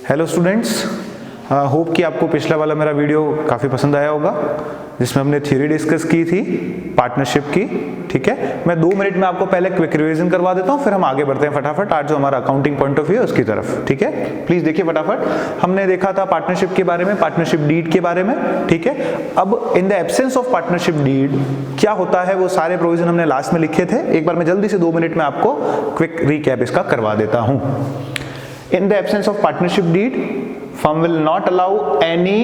Hello students, hope कि आपको पिछला वाला मेरा वीडियो काफ़ी पसंद आया होगा जिसमें हमने थ्योरी डिस्कस की थी पार्टनरशिप की। ठीक है, मैं 2 मिनट में आपको पहले क्विक रिवीजन करवा देता हूँ, फिर हम आगे बढ़ते हैं फटाफट आज जो हमारा अकाउंटिंग पॉइंट ऑफ व्यू है उसकी तरफ। ठीक है, प्लीज देखिए फटाफट। हमने देखा था पार्टनरशिप के बारे में, पार्टनरशिप डीड के बारे में। ठीक है, अब in the absence of partnership deed क्या होता है वो सारे प्रोविजन हमने लास्ट में लिखे थे। एक बार मैं जल्दी से 2 मिनट में आपको क्विक रिकैप इसका करवा देता हूँ। In the absence of partnership deed, firm will not allow any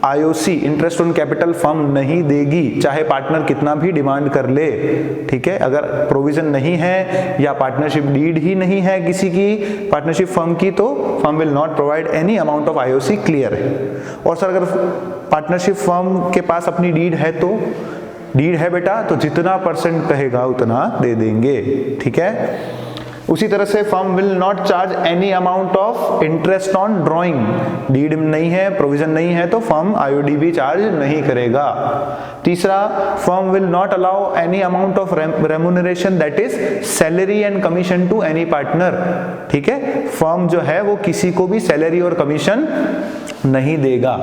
IOC, interest on capital, firm नहीं देगी चाहे पार्टनर कितना भी डिमांड कर ले। ठीक है, अगर प्रोविजन नहीं है या पार्टनरशिप डीड ही नहीं है किसी की पार्टनरशिप फर्म की, तो firm will not provide any amount of IOC। Clear है? और सर अगर पार्टनरशिप फर्म के पास अपनी डीड है तो डीड है बेटा, तो जितना परसेंट कहेगा उतना दे देंगे। ठीक है, उसी तरह से firm will not charge any amount of interest on drawing. Deed नहीं है, प्रोविजन नहीं है, तो फर्म IOD भी चार्ज नहीं करेगा। तीसरा, firm will not allow any amount of remuneration that is salary and commission to any partner. ठीक है, फर्म जो है वो किसी को भी सैलरी और कमीशन नहीं देगा।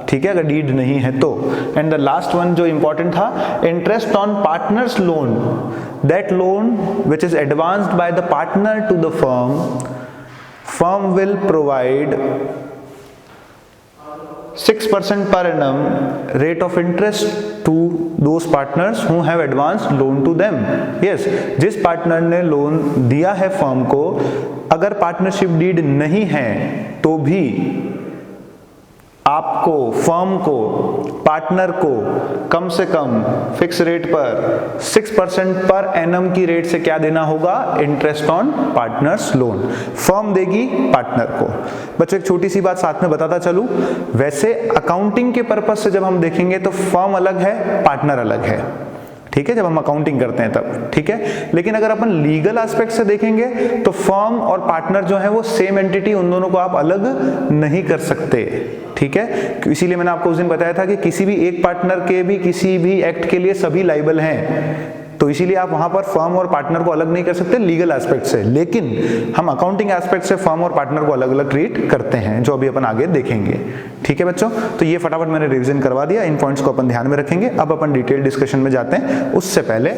ठीक है, अगर डीड नहीं है तो। एंड द लास्ट वन जो इंपॉर्टेंट था, interest on partners loan, that loan which is advanced by the partner to the firm will provide 6% per annum rate of interest to those partners who have advanced loan to them. Yes, जिस partner ने loan दिया है firm को, अगर partnership deed नहीं है तो भी आपको, फर्म को, पार्टनर को कम से कम फिक्स रेट पर 6% पर एनम की रेट से क्या देना होगा? Interest on partners loan. Firm देगी पार्टनर को। बच्चों एक छोटी सी बात साथ में बताता चलूं, वैसे अकाउंटिंग के पर्पज से जब हम देखेंगे तो फर्म अलग है, पार्टनर अलग है। ठीक है, जब हम अकाउंटिंग करते हैं तब। ठीक है, लेकिन अगर अपन लीगल एस्पेक्ट से देखेंगे तो फर्म और पार्टनर जो है वो सेम एंटिटी, उन दोनों को आप अलग नहीं कर सकते। ठीक है, इसीलिए मैंने आपको उस दिन बताया था कि किसी भी एक पार्टनर के भी किसी भी एक्ट के लिए सभी लायबल हैं, तो इसीलिए आप वहां पर फर्म और पार्टनर को अलग नहीं कर सकते लीगल एस्पेक्ट से। लेकिन हम अकाउंटिंग एस्पेक्ट से फर्म और पार्टनर को अलग अलग ट्रीट करते हैं, जो अभी अपन आगे देखेंगे। ठीक है बच्चों, तो ये फटाफट मैंने रिवीजन करवा दिया, इन पॉइंट्स को अपन ध्यान में रखेंगे। अब अपन डिटेल डिस्कशन में जाते हैं। उससे पहले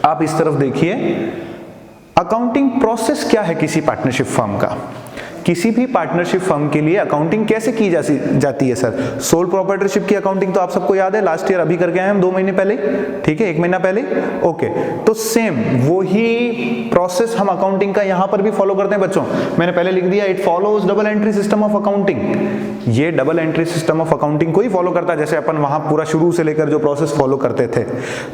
आप इस तरफ देखिए, अकाउंटिंग प्रोसेस क्या है किसी पार्टनरशिप फर्म का। किसी भी पार्टनरशिप फर्म के लिए अकाउंटिंग कैसे की जाती है सर? सोल प्रोप्राइटरशिप की अकाउंटिंग तो आप सबको याद है, लास्ट ईयर अभी करके आए हम 2 महीने पहले। ठीक है, 1 महीना पहले। ओके, तो सेम वही प्रोसेस हम अकाउंटिंग का यहां पर भी फॉलो करते हैं बच्चों। मैंने पहले लिख दिया, it follows double entry system of accounting. ये double entry system of accounting को ही फॉलो करता है, जैसे अपन वहां पूरा शुरू से लेकर जो प्रोसेस फॉलो करते थे।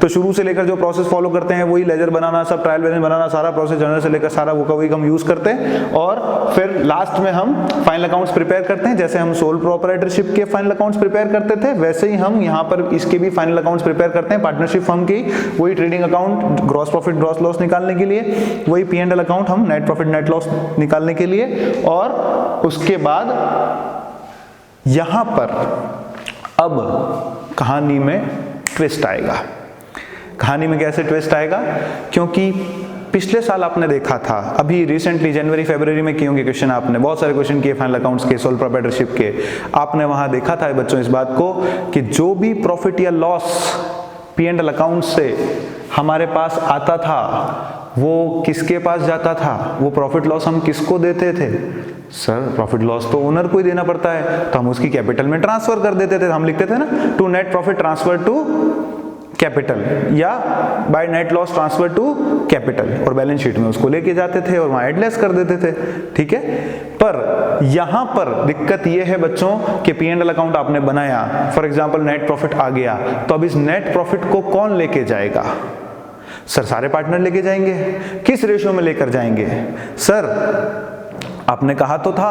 तो शुरू से लेकर जो प्रोसेस फॉलो करते हैं वही लेजर बनाना, सब ट्रायल बैलेंस बनाना, सारा प्रोसेस जर्नल से लेकर सारा वो का वही हम यूज करते हैं। और फिर लास्ट में हम फाइनल अकाउंट्स प्रिपेयर करते हैं। जैसे हम सोल प्रोप्राइटरशिप के फाइनल अकाउंट्स प्रिपेयर करते थे, वैसे ही हम यहाँ पर इसके भी फाइनल अकाउंट्स प्रिपेयर करते हैं पार्टनरशिप फर्म की। वही trading account gross profit gross loss निकालने के लिए, वही P&L अकाउंट हम नेट प्रॉफिट नेट लॉस निकालने के लिए। और उसके बाद यहां पर अब कहानी में ट्विस्ट आएगा। कहानी में कैसे ट्विस्ट आएगा? क्योंकि पिछले साल आपने देखा था, अभी रिसेंटली जनवरी फरवरी में किए होंगे क्वेश्चन, आपने बहुत सारे क्वेश्चन किए फाइनल अकाउंट्स के, सोल प्रोप्राइटरशिप के। आपने वहां देखा था बच्चों इस बात को कि जो भी प्रॉफिट या लॉस P&L अकाउंट से हमारे पास आता था वो किसके पास जाता था? वो प्रॉफिट लॉस हम किसको देते थे? सर प्रॉफिट लॉस तो ओनर को ही देना पड़ता है, तो हम उसकी कैपिटल में ट्रांसफर कर देते थे। हम लिखते थे ना, to net profit transfer to capital, या by net loss transfer to capital, और बैलेंस शीट में उसको लेके जाते थे और वहां एडलेस कर देते थे। ठीक है, पर यहां पर दिक्कत यह है बच्चों कि P&L अकाउंट आपने बनाया, फॉर एग्जांपल नेट प्रॉफिट आ गया, तो अब इस नेट प्रॉफिट को कौन लेके जाएगा? सर सारे पार्टनर लेके जाएंगे। किस रेशियो में लेकर जाएंगे? सर आपने कहा तो था,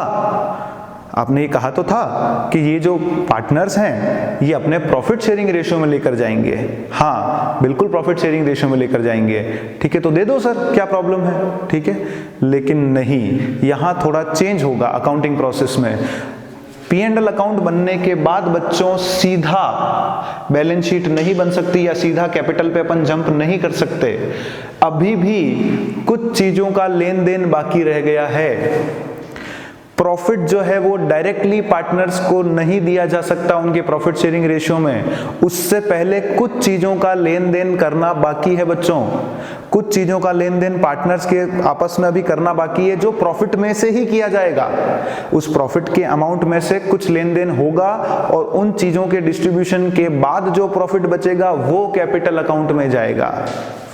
आपने ये कहा तो था कि ये जो पार्टनर्स हैं ये अपने प्रॉफिट शेयरिंग रेशियो में लेकर जाएंगे। हाँ बिल्कुल, प्रॉफिट शेयरिंग रेशियो में लेकर जाएंगे। ठीक है, तो दे दो सर, क्या प्रॉब्लम है? ठीक है, लेकिन नहीं, यहां थोड़ा चेंज होगा अकाउंटिंग प्रोसेस में। P&L अकाउंट बनने के बाद बच्चों सीधा बैलेंस शीट नहीं बन सकती या सीधा कैपिटल पे अपन जंप नहीं कर सकते। अभी भी कुछ चीजों का लेन देन बाकी रह गया है। प्रॉफिट जो है वो डायरेक्टली पार्टनर्स को नहीं दिया जा सकता उनके प्रॉफिट शेयरिंग रेशियो में, उससे पहले कुछ चीजों का लेन देन करना बाकी है बच्चों। कुछ चीजों का लेन देन पार्टनर्स के आपस में अभी करना बाकी है, जो प्रॉफिट में से ही किया जाएगा। उस प्रॉफिट के अमाउंट में से कुछ लेन देन होगा और उन चीजों के डिस्ट्रीब्यूशन के बाद जो प्रॉफिट बचेगा वो कैपिटल अकाउंट में जाएगा,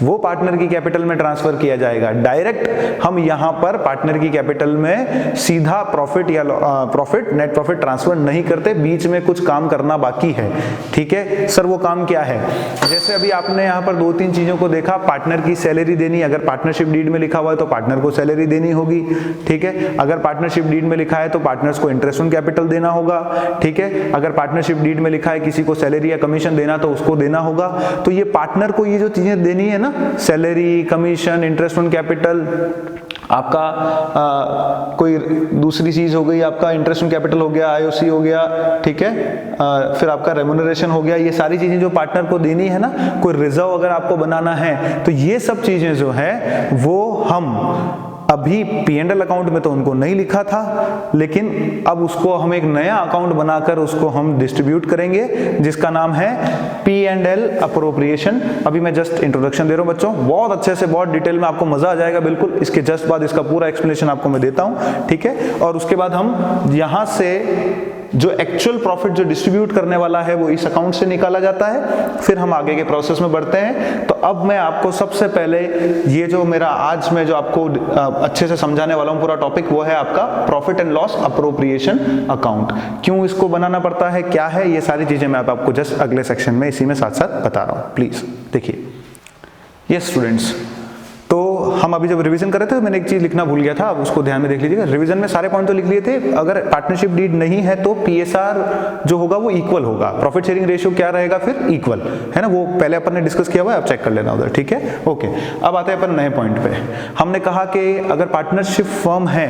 वो पार्टनर की कैपिटल में ट्रांसफर किया जाएगा। डायरेक्ट हम यहां पर पार्टनर की कैपिटल में सीधा प्रॉफिट या प्रॉफिट नेट प्रॉफिट ट्रांसफर नहीं करते, बीच में कुछ काम करना बाकी है। ठीक है सर, वो काम क्या है? जैसे अभी आपने यहां पर 2-3 चीजों को देखा। पार्टनर की सैलरी देनी, अगर पार्टनरशिप डीड में लिखा हुआ है तो पार्टनर को सैलरी देनी होगी। ठीक है, अगर पार्टनरशिप डीड में लिखा है तो पार्टनर्स को इंटरेस्ट ऑन कैपिटल देना होगा। ठीक है, अगर पार्टनरशिप डीड में लिखा है किसी को सैलरी या कमीशन देना तो उसको देना होगा। तो ये पार्टनर को ये जो चीजें देनी है ना, salary, commission, interest on capital, आपका कोई दूसरी चीज हो गई, आपका इंटरेस्ट ऑन कैपिटल हो गया, आईओसी हो गया। ठीक है, फिर आपका रेम्यूनरेशन हो गया। ये सारी चीजें जो पार्टनर को देनी है ना, कोई रिजर्व अगर आपको बनाना है, तो ये सब चीजें जो है वो हम अभी P&L अकाउंट में तो उनको नहीं लिखा था, लेकिन अब उसको हम एक नया अकाउंट बनाकर उसको हम डिस्ट्रीब्यूट करेंगे, जिसका नाम है P&L अप्रोप्रिएशन। अभी मैं जस्ट इंट्रोडक्शन दे रहा हूं बच्चों, बहुत अच्छे से बहुत डिटेल में आपको मजा आ जाएगा बिल्कुल। इसके जस्ट बाद इसका पूरा एक्सप्लेनेशन आपको मैं देता हूं। ठीक है, और उसके बाद हम यहां से जो एक्चुअल प्रॉफिट जो डिस्ट्रीब्यूट करने वाला है वो इस अकाउंट से निकाला जाता है, फिर हम आगे के प्रोसेस में बढ़ते हैं। तो अब मैं आपको सबसे पहले ये जो मेरा आज मैं जो आपको अच्छे से समझाने वाला हूं पूरा टॉपिक, वो है आपका profit and loss appropriation account. क्यों इसको बनाना पड़ता है, क्या है, ये सारी चीजें मैं आपको जस्ट अगले सेक्शन में इसी में साथ साथ बता रहा हूं। प्लीज देखिए। यस स्टूडेंट्स, तो हम अभी जब रिवीजन कर रहे थे मैंने एक चीज लिखना भूल गया था, अब उसको ध्यान में देख लीजिएगा। रिवीजन में सारे पॉइंट तो लिख लिए थे। अगर पार्टनरशिप डीड नहीं है तो पीएसआर जो होगा वो इक्वल होगा, प्रॉफिट शेयरिंग रेशियो क्या रहेगा फिर, इक्वल, है ना। वो पहले अपन ने डिस्कस किया हुआ है, आप चेक कर लेना उधर। ठीक है, ओके। अब आते हैं अपन नए पॉइंट पे। हमने कहा कि अगर पार्टनरशिप फर्म है,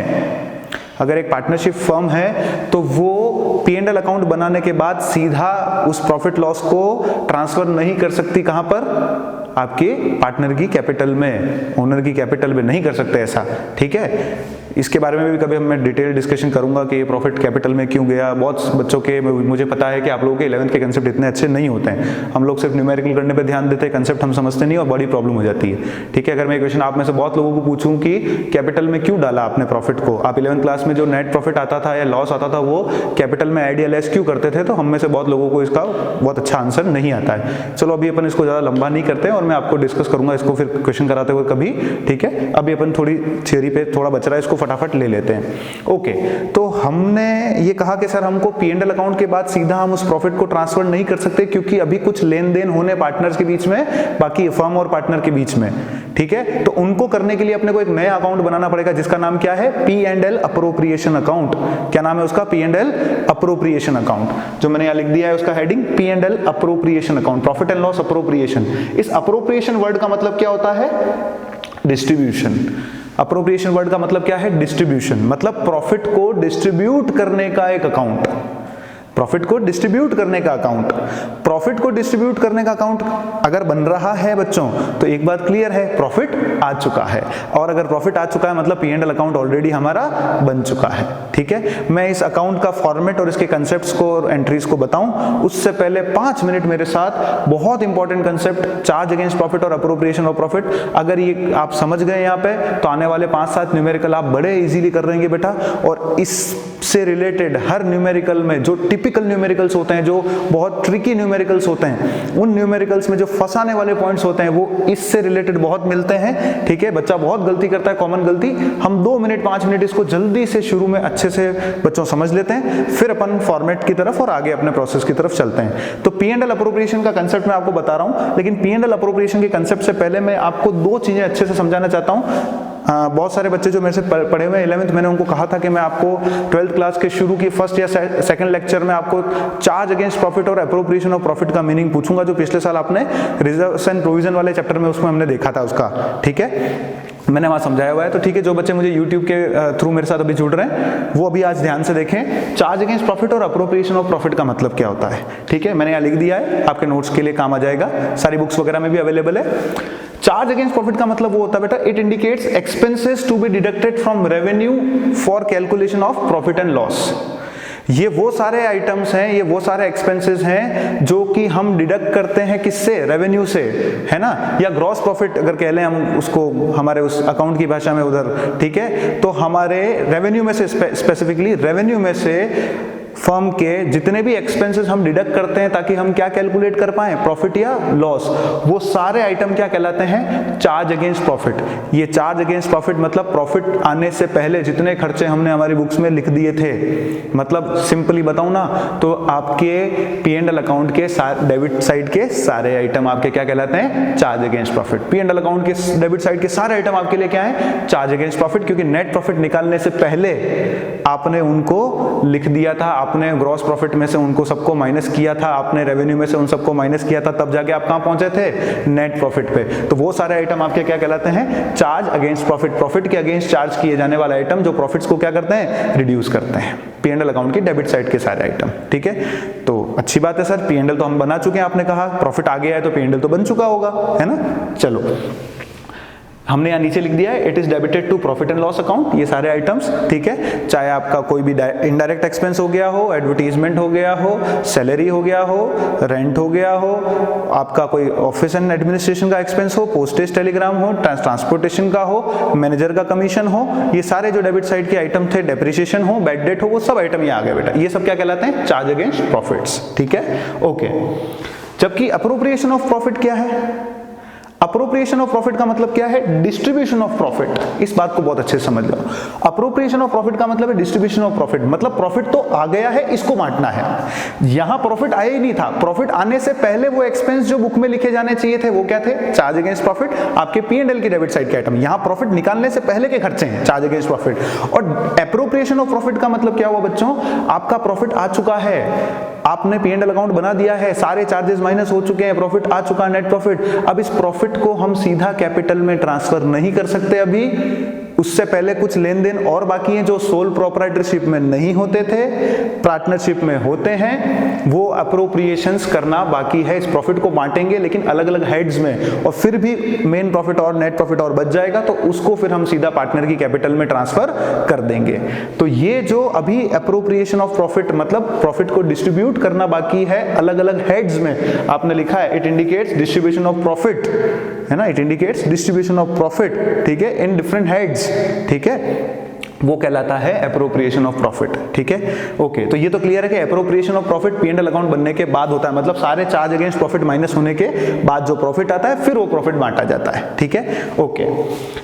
अगर एक पार्टनरशिप फर्म है तो वो P&L अकाउंट बनाने के बाद सीधा उस प्रॉफिट लॉस को ट्रांसफर नहीं कर सकती। कहां पर? आपके पार्टनर की कैपिटल में, ओनर की कैपिटल में नहीं कर सकते ऐसा। ठीक है, इसके बारे में भी कभी मैं डिटेल डिस्कशन करूंगा कि ये प्रॉफिट कैपिटल में क्यों गया। बहुत बच्चों के, मुझे पता है कि आप लोगों के 11th के कंसेप्ट इतने अच्छे नहीं होते हैं। हम लोग सिर्फ न्यूमेरिकल करने पे ध्यान देते हैं, कंसेप्ट हम समझते नहीं और बड़ी प्रॉब्लम हो जाती है। ठीक है, अगर मैं क्वेश्चन आप में से बहुत लोगों को पूछूं कि कैपिटल में क्यों डाला आपने प्रॉफिट को, आप 11th क्लास में जो नेट प्रॉफिट आता था या लॉस आता था वो कैपिटल में ऐड या लेस क्यों करते थे, तो हम में से बहुत लोगों को इसका बहुत अच्छा आंसर नहीं आता है। चलो अभी अपन इसको ज्यादा लंबा नहीं करते और मैं आपको डिस्कस करूंगा इसको फिर क्वेश्चन कराते हुए कभी। ठीक है, अभी अपन थोड़ी थियरी पे थोड़ा बच रहा है, इसको फटाफट ले लेते हैं। ओके, तो हमने ये कहा कि सर हमको P&L अकाउंट के बाद सीधा हम उस प्रॉफिट को ट्रांसफर नहीं कर सकते क्योंकि अभी कुछ लेन देन होने पार्टनर्स के बीच में, बाकी फर्म और पार्टनर के बीच में। ठीक है, तो उनको करने के लिए अपने को एक नया अकाउंट बनाना पड़ेगा जिसका नाम क्या है, P&L अप्रोप्रिएशन अकाउंट। क्या नाम है उसका? P&L appropriation account. जो मैंने यहां लिख दिया है उसका heading P&L appropriation account, profit and loss appropriation. इस अप्रोप्रिएशन वर्ड का मतलब क्या होता है? डिस्ट्रीब्यूशन। अप्रोप्रिएशन वर्ड का मतलब क्या है? डिस्ट्रीब्यूशन, मतलब प्रॉफिट को डिस्ट्रीब्यूट करने का एक अकाउंट। प्रॉफिट को डिस्ट्रीब्यूट करने का अकाउंट। प्रॉफिट को डिस्ट्रीब्यूट करने का अकाउंट अगर बन रहा है बच्चों तो एक बात क्लियर है, प्रॉफिट आ चुका है। और अगर प्रॉफिट आ चुका है मतलब P&L अकाउंट ऑलरेडी हमारा बन चुका है। ठीक है, मैं इस अकाउंट का फॉर्मेट और इसके कंसेप्ट्स को और एंट्रीज को बताऊं उससे पहले 5 मिनट मेरे साथ बहुत important concept, charge against profit और अप्रोप्रिएशन ऑफ प्रॉफिट, अगर ये आप समझ गए यहाँ पे तो आने वाले 5-7 न्यूमेरिकल आप बड़े इजीली कर लेंगे बेटा। और इससे रिलेटेड हर न्यूमेरिकल में जो टिपिकल न्यूमेरिकल्स होते हैं, जो बहुत ट्रिकी न्यूमेरिकल्स होते हैं, उन न्यूमेरिकल्स में जो फंसाने वाले पॉइंट्स होते हैं वो इससे रिलेटेड बहुत मिलते हैं। ठीक है, बच्चा बहुत गलती करता है, कॉमन गलती। हम 2 मिनट 5 मिनट इसको जल्दी से शुरू में अच्छे से बच्चों समझ लेते हैं, फिर अपन फॉर्मेट की तरफ और आगे अपने प्रोसेस की तरफ चलते हैं। तो P&L अप्रोप्रिएशन का कंसेप्ट मैं आपको बता रहा हूं, लेकिन P&L अप्रोप्रिएशन के कंसेप्ट से पहले मैं आपको 2 चीजें अच्छे से समझाना चाहता हूं। बहुत सारे बच्चे जो मेरे से पढ़े हुए 11th, मैंने उनको कहा था कि मैं आपको 12th क्लास के शुरू की फर्स्ट या सेकंड लेक्चर में आपको चार्ज अगेंस्ट प्रॉफिट और अप्रोप्रिएशन ऑफ प्रॉफिट का मीनिंग पूछूंगा, जो पिछले साल आपने रिजर्व एंड प्रोविजन वाले चैप्टर में उसमें हमने देखा था उसका। ठीक है, मैंने वहां समझाया हुआ है। तो ठीक है, जो बच्चे मुझे YouTube के थ्रू मेरे साथ अभी जुड़ रहे हैं वो अभी आज ध्यान से देखें। चार्ज अगेंस्ट प्रॉफिट और अप्रोप्रिएशन ऑफ प्रॉफिट का मतलब क्या होता है। ठीक है, मैंने यहाँ लिख दिया है, आपके नोट्स के लिए काम आ जाएगा, सारी बुक्स वगैरह में भी अवेलेबल है। चार्ज अगेंस्ट प्रॉफिट का मतलब वो होता है बेटा, it indicates expenses to be deducted from revenue for calculation of profit and loss. ये वो सारे आइटम्स हैं, ये वो सारे एक्सपेंसेस हैं जो कि हम डिडक्ट करते हैं किससे, रेवेन्यू से, है ना, या ग्रॉस प्रॉफिट अगर कह लें हम उसको हमारे उस अकाउंट की भाषा में उधर, ठीक है। तो हमारे रेवेन्यू में से, स्पेसिफिकली रेवेन्यू में से फर्म के जितने भी एक्सपेंसेस हम डिडक्ट करते हैं ताकि हम क्या कैलकुलेट कर पाएं, प्रॉफिट या लॉस, वो सारे आइटम क्या कहलाते हैं, चार्ज अगेंस्ट प्रॉफिट। ये चार्ज अगेंस्ट प्रॉफिट मतलब प्रॉफिट आने से पहले जितने खर्चे हमने हमारी बुक्स में लिख दिए थे, मतलब सिंपली बताऊं ना तो आपके P&L अकाउंट के डेबिट साइड के सारे आइटम आपके क्या कहलाते हैं, charge against profit. P&L account के डेबिट साइड के सारे आइटम आपके लिए क्या है, चार्ज अगेंस्ट प्रॉफिट, क्योंकि नेट प्रॉफिट निकालने से पहले आपने उनको लिख दिया था, आपने ग्रॉस प्रॉफिट में से उनको सबको माइनस किया था, आपने रेवेन्यू में से उन सबको माइनस किया था, तब जाके आप कहां पहुंचे थे, नेट प्रॉफिट पे। तो वो सारे आइटम आपके क्या कहलाते हैं, चार्ज अगेंस्ट प्रॉफिट। प्रॉफिट के अगेंस्ट चार्ज किए जाने वाले आइटम जो प्रॉफिट्स को क्या करते हैं, रिड्यूस करते हैं। P&L अकाउंट की डेबिट साइड के सारे आइटम, ठीक है। तो अच्छी बात है सर, P&L तो हम बना चुके हैं, आपने कहा प्रॉफिट आ गया है तो P&L तो बन चुका होगा, है ना। चलो हमने यहाँ नीचे लिख दिया है, it is debited to profit and loss account, ये सारे आइटम्स, ठीक है। चाहे आपका कोई भी इनडायरेक्ट एक्सपेंस हो गया हो, एडवर्टीजमेंट हो गया हो, सैलरी हो गया हो, रेंट हो गया हो, आपका कोई ऑफिस एंड एडमिनिस्ट्रेशन का एक्सपेंस हो, पोस्टेज टेलीग्राम हो, ट्रांसपोर्टेशन का हो, मैनेजर का कमीशन हो, ये सारे जो डेबिट साइड के आइटम थे, डेप्रिसिएशन हो, बैड डेट हो, वो सब आइटम यहाँ आ गए बेटा। ये सब क्या कहलाते हैं, चार्ज अगेंस्ट प्रॉफिट्स, ठीक है, ओके। जबकि अप्रोप्रिएशन ऑफ प्रॉफिट क्या है, अप्रोप्रिएशन ऑफ प्रॉफिट का मतलब क्या है, डिस्ट्रीब्यूशन ऑफ प्रॉफिट। इस बात को बहुत अच्छे से समझ लो। अप्रोप्रिएशन ऑफ प्रॉफिट का मतलब है डिस्ट्रीब्यूशन ऑफ प्रॉफिट, मतलब प्रॉफिट तो आ गया है, इसको बांटना है। यहां प्रॉफिट आया ही नहीं था, प्रॉफिट आने से पहले वो एक्सपेंस जो बुक में लिखे जाने चाहिए थे वो क्या थे, चार्ज अगेंस्ट प्रॉफिट, आपके P&L की डेबिट साइड के आइटम। यहां प्रॉफिट निकालने से पहले के खर्चे हैं, चार्ज अगेंस्ट प्रॉफिट। और एप्रोप्रिएशन ऑफ प्रॉफिट का मतलब क्या हुआ बच्चों, आपका प्रॉफिट आ चुका है, आपने P&L अकाउंट बना दिया है, सारे चार्जेस माइनस हो चुके हैं, प्रॉफिट आ चुका है, नेट प्रॉफिट। अब इस प्रॉफिट को हम सीधा कैपिटल में ट्रांसफर नहीं कर सकते अभी, उससे पहले कुछ लेन देन और बाकी हैं जो सोल प्रोप्राइटरशिप में नहीं होते थे, पार्टनरशिप में होते हैं, वो अप्रोप्रिएशंस करना बाकी है। इस प्रॉफिट को बांटेंगे लेकिन अलग अलग हेड्स में, और फिर भी मेन प्रॉफिट और नेट प्रॉफिट और बच जाएगा, तो उसको फिर हम सीधा पार्टनर की कैपिटल में ट्रांसफर कर देंगे। तो ये जो अभी अप्रोप्रिएशन ऑफ प्रॉफिट मतलब प्रॉफिट को डिस्ट्रीब्यूट करना बाकी है अलग अलग हेड्स में, आपने लिखा है it indicates distribution of profit, है ना, it indicates distribution of profit, ठीक है, इन डिफरेंट हेड्स, ठीक है, वो कहलाता है एप्रोप्रिएशन ऑफ प्रॉफिट, ठीक है, ओके। तो ये तो क्लियर है कि appropriation of profit P&L account बनने के बाद होता है, मतलब सारे चार्ज अगेंस्ट प्रॉफिट माइनस होने के बाद जो प्रॉफिट आता है फिर वो प्रॉफिट बांटा जाता है, ठीक है, ओके।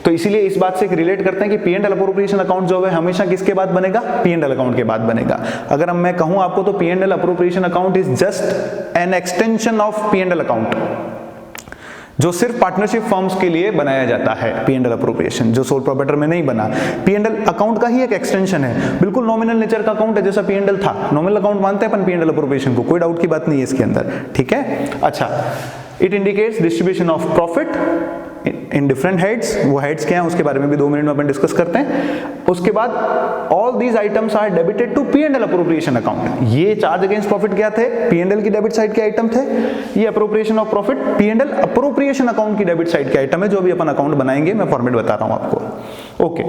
तो इसीलिए इस बात से रिलेट करते हैं कि P&L अप्रोप्रिएशन अकाउंट जो है हमेशा किसके बाद बनेगा, P&L अकाउंट के बाद बनेगा। अगर मैं कहूं आपको तो P&L appropriation account is just an extension of P&L account, जो सिर्फ पार्टनरशिप फर्म्स के लिए बनाया जाता है। P&L अप्रोप्रिएशन जो सोल प्रोप्राइटर में नहीं बना, P&L अकाउंट का ही एक एक्सटेंशन है, बिल्कुल नॉमिनल नेचर का अकाउंट है जैसा P&L था, नॉमिनल अकाउंट मानते हैं अपन P&L अप्रोप्रिएशन को, कोई डाउट की बात नहीं है इसके अंदर, ठीक है। अच्छा, it indicates distribution of profit in different heads, वो हेड्स क्या हैं उसके बारे में भी 2 मिनट में अपन डिस्कस करते हैं। उसके बाद all these items are debited to P&L appropriation account. ये चार्ज अगेंस्ट प्रॉफिट क्या थे, P&L की डेबिट साइड के आइटम थे, ये appropriation of profit P&L appropriation account की डेबिट साइड के आइटम है, जो भी अपन अकाउंट बनाएंगे मैं फॉर्मेट बता रहा हूं आपको, ओके।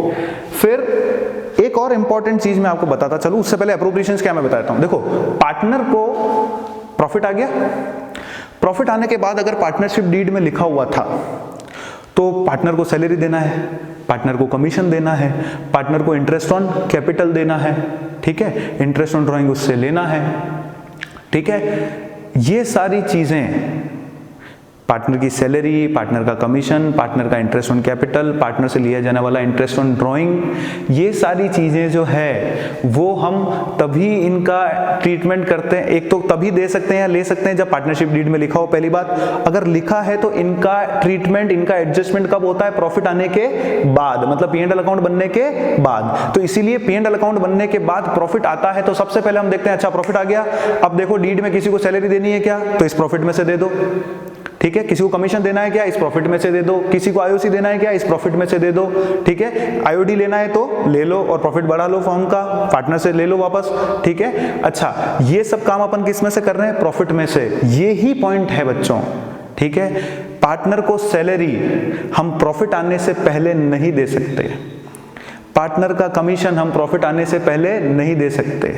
फिर एक और इंपॉर्टेंट चीज मैं आपको बताता चलूं, उससे पहले अप्रोप्रिएशंस क्या मैं बता देता हूं। देखो, पार्टनर को प्रॉफिट आ गया, प्रॉफिट आने के बाद अगर पार्टनरशिप डीड में लिखा हुआ था तो पार्टनर को सैलरी देना है, पार्टनर को कमीशन देना है, पार्टनर को इंटरेस्ट ऑन कैपिटल देना है, ठीक है, इंटरेस्ट ऑन ड्राइंग उससे लेना है, ठीक है। ये सारी चीजें, पार्टनर की सैलरी, पार्टनर का कमीशन, पार्टनर का इंटरेस्ट ऑन कैपिटल, पार्टनर से लिया जाने वाला इंटरेस्ट ऑन ड्राइंग, ये सारी चीजें जो है वो हम तभी इनका ट्रीटमेंट करते हैं, एक तो तभी दे सकते हैं या ले सकते हैं जब पार्टनरशिप डीड में लिखा हो। पहली बात, अगर लिखा है तो इनका ट्रीटमेंट, इनका एडजस्टमेंट कब होता है, प्रॉफिट आने के बाद, मतलब P&L अकाउंट बनने के बाद। तो इसीलिए P&L अकाउंट बनने के बाद प्रॉफिट आता है तो सबसे पहले हम देखते हैं, अच्छा प्रॉफिट आ गया, अब देखो डीड में किसी को सैलरी देनी है क्या, तो इस प्रॉफिट में से दे दो, ठीक है, किसी को कमीशन देना है क्या, इस प्रॉफिट में से दे दो, किसी को आईओसी देना है क्या, इस प्रॉफिट में से दे दो, ठीक है, आईओडी लेना है तो ले लो और प्रॉफिट बढ़ा लो फर्म का, पार्टनर से ले लो वापस, ठीक है। अच्छा, ये सब काम अपन किस में से कर रहे हैं, प्रॉफिट में से। ये ही पॉइंट है बच्चों, ठीक है। पार्टनर को सैलरी हम प्रॉफिट आने से पहले नहीं दे सकते। पार्टनर का कमीशन हम प्रॉफिट आने से पहले नहीं दे सकते।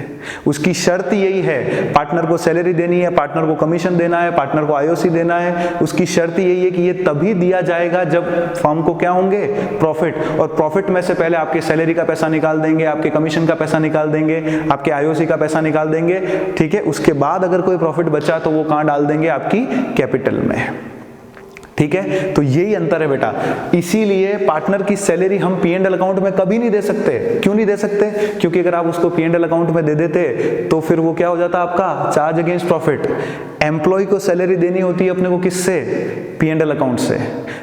उसकी शर्त यही है, पार्टनर को सैलरी देनी है, पार्टनर को कमीशन देना है, पार्टनर को आईओसी देना है। उसकी शर्त यही है कि ये तभी दिया जाएगा जब फर्म को क्या होंगे, प्रॉफिट। और प्रॉफिट में से पहले आपके सैलरी का पैसा निकाल देंगे, आपके कमीशन का पैसा निकाल देंगे, आपके आईओसी का पैसा निकाल देंगे, ठीक है। उसके बाद अगर कोई प्रॉफिट बचा तो वो कहाँ डाल देंगे, आपकी कैपिटल में, ठीक है। तो यही अंतर है बेटा। इसीलिए पार्टनर की सैलरी हम P&L अकाउंट में कभी नहीं दे सकते। क्यों नहीं दे सकते? क्योंकि अगर आप उसको P&L अकाउंट में दे देते तो फिर वो क्या हो जाता आपका, चार्ज अगेंस्ट प्रॉफिट। एम्प्लॉय को सैलरी देनी होती है अपने को किससे, P&L अकाउंट से।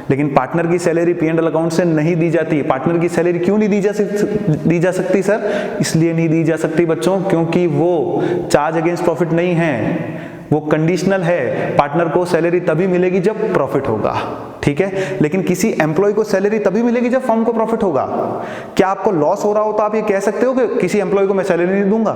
लेकिन पार्टनर की सैलरी P&L अकाउंट से नहीं दी जाती। पार्टनर की सैलरी क्यों नहीं दी जा सकती सर? इसलिए नहीं दी जा सकती बच्चों, क्योंकि वो चार्ज अगेंस्ट प्रॉफिट नहीं है, वो कंडीशनल है। पार्टनर को सैलरी तभी मिलेगी जब प्रॉफिट होगा, ठीक है। लेकिन किसी एम्प्लॉय को सैलरी तभी मिलेगी जब फर्म को प्रॉफिट होगा। क्या आपको लॉस हो रहा हो तो आप ये कह सकते हो कि किसी एम्प्लॉय को मैं सैलरी नहीं दूंगा?